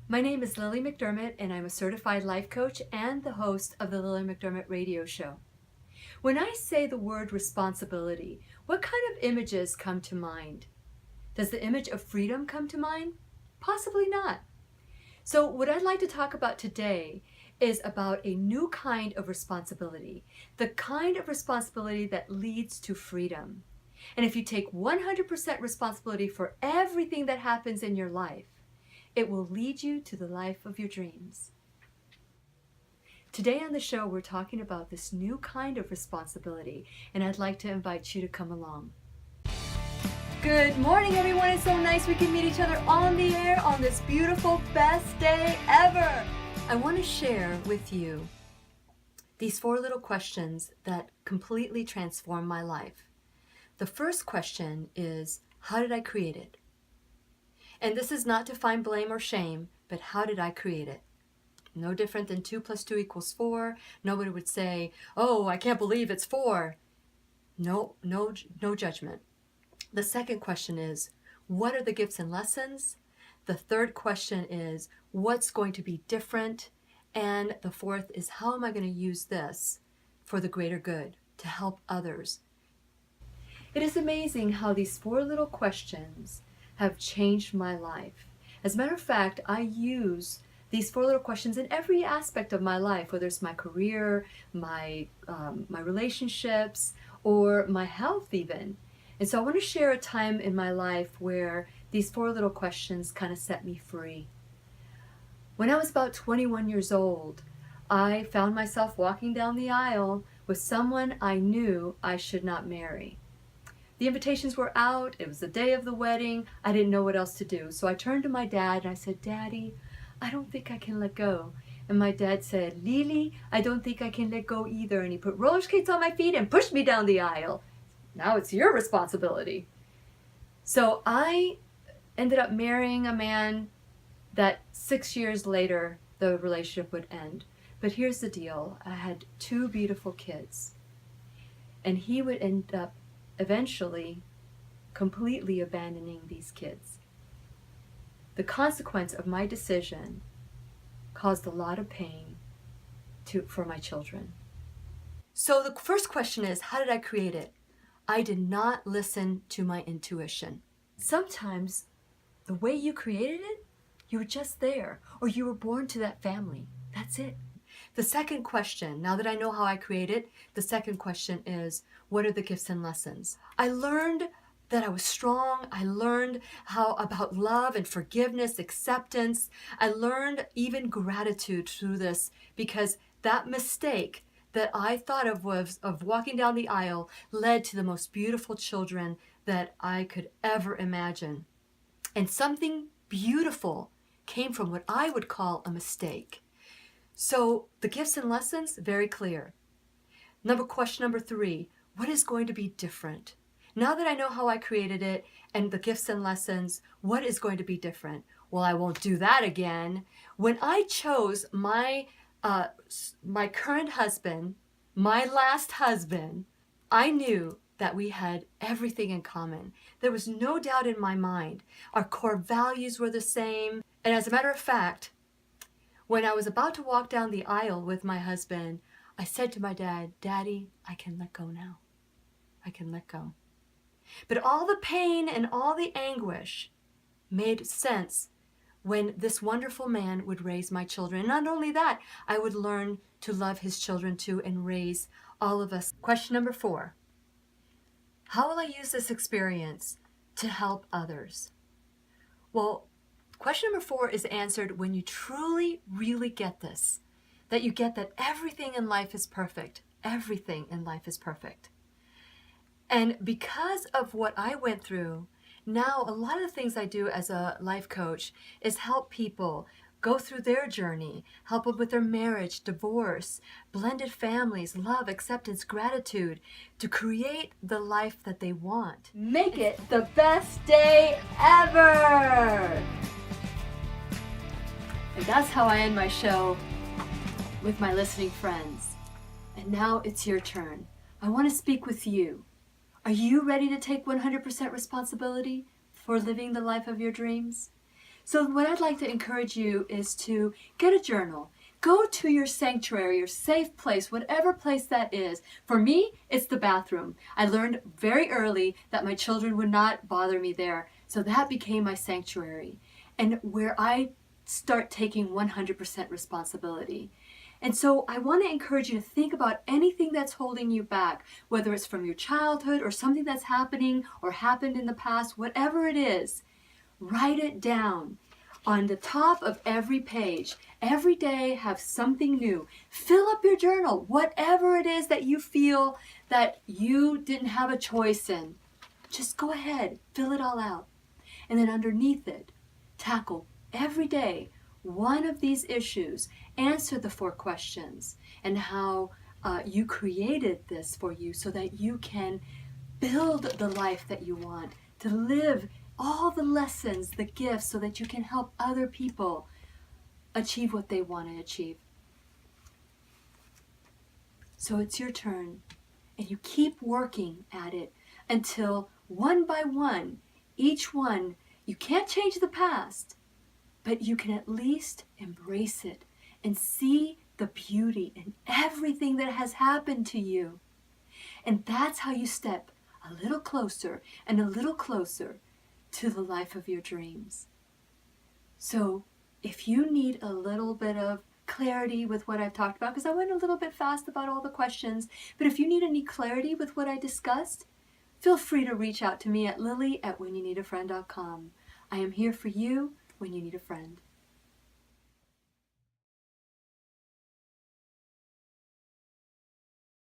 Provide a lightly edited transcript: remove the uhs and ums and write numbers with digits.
My name is Lillian McDermott, and I'm a certified life coach and the host of the Lillian McDermott radio show. When I say the word responsibility, what kind of images come to mind? Does the image of freedom come to mind? Possibly not. So what I'd like to talk about today is about a new kind of responsibility, the kind of responsibility that leads to freedom. And if you take 100% responsibility for everything that happens in your life, it will lead you to the life of your dreams. Today on the show, we're talking about this new kind of responsibility, and I'd like to invite you to come along. Good morning, everyone. It's so nice we can meet each other on the air on this beautiful, best day ever. I want to share with you these 4 little questions that completely transform my life. The first question is, how did I create it? And this is not to find blame or shame, but how did I create it? No different than 2 + 2 = 4. Nobody would say, oh, I can't believe it's 4. No judgment. The second question is, what are the gifts and lessons? The third question is, what's going to be different? And the fourth is, how am I going to use this for the greater good, to help others? It is amazing how these 4 little questions have changed my life. As a matter of fact, I use these 4 little questions in every aspect of my life, whether it's my career, my relationships, or my health even. And so I want to share a time in my life where these 4 little questions kind of set me free. When I was about 21 years old, I found myself walking down the aisle with someone I knew I should not marry. The invitations were out. It was the day of the wedding. I didn't know what else to do. So I turned to my dad and I said, Daddy, I don't think I can let go. And my dad said, Lily, I don't think I can let go either. And he put roller skates on my feet and pushed me down the aisle. Now it's your responsibility. So I ended up marrying a man that 6 years later, the relationship would end. But here's the deal. I had 2 beautiful kids. And he would end up eventually completely abandoning these kids. The consequence of my decision caused a lot of pain for my children. So the first question is, how did I create it? I did not listen to my intuition. Sometimes the way you created it, you were just there, or you were born to that family. That's it. The second question, now that I know how I create it, the second question is, what are the gifts and lessons? I learned that I was strong. I learned about love and forgiveness, acceptance. I learned even gratitude through this, because that mistake that I thought of walking down the aisle led to the most beautiful children that I could ever imagine. And something beautiful came from what I would call a mistake. So the gifts and lessons, very clear. Question number 3, what is going to be different? Now that I know how I created it and the gifts and lessons, what is going to be different? Well, I won't do that again. When I chose my current husband, my last husband, I knew that we had everything in common. There was no doubt in my mind. Our core values were the same. And as a matter of fact, when I was about to walk down the aisle with my husband, I said to my dad, Daddy, I can let go now. I can let go. But all the pain and all the anguish made sense when this wonderful man would raise my children. And not only that, I would learn to love his children too and raise all of us. Question number 4, how will I use this experience to help others? Well, question number 4 is answered when you truly, really get this, that you get that everything in life is perfect. Everything in life is perfect. And because of what I went through, now a lot of the things I do as a life coach is help people go through their journey, help them with their marriage, divorce, blended families, love, acceptance, gratitude, to create the life that they want. Make it the best day ever! And that's how I end my show with my listening friends. And now it's your turn. I want to speak with you. Are you ready to take 100% responsibility for living the life of your dreams? So what I'd like to encourage you is to get a journal. Go to your sanctuary, your safe place, whatever place that is. For me, it's the bathroom. I learned very early that my children would not bother me there. So that became my sanctuary, and where I start taking 100% responsibility. And so I want to encourage you to think about anything that's holding you back, whether it's from your childhood or something that's happening or happened in the past, whatever it is. Write it down on the top of every page. Every day have something new. Fill up your journal, whatever it is that you feel that you didn't have a choice in. Just go ahead, fill it all out. And then underneath it, tackle every day one of these issues. Answer the 4 questions and how you created this for you so that you can build the life that you want, to live all the lessons, the gifts, so that you can help other people achieve what they want to achieve. So it's your turn, and you keep working at it until one by one, each one, you can't change the past, but you can at least embrace it and see the beauty in everything that has happened to you. And that's how you step a little closer and a little closer to the life of your dreams. So if you need a little bit of clarity with what I've talked about, because I went a little bit fast about all the questions, but if you need any clarity with what I discussed, feel free to reach out to me at lily@whenyouneedafriend.com. I am here for you when you need a friend.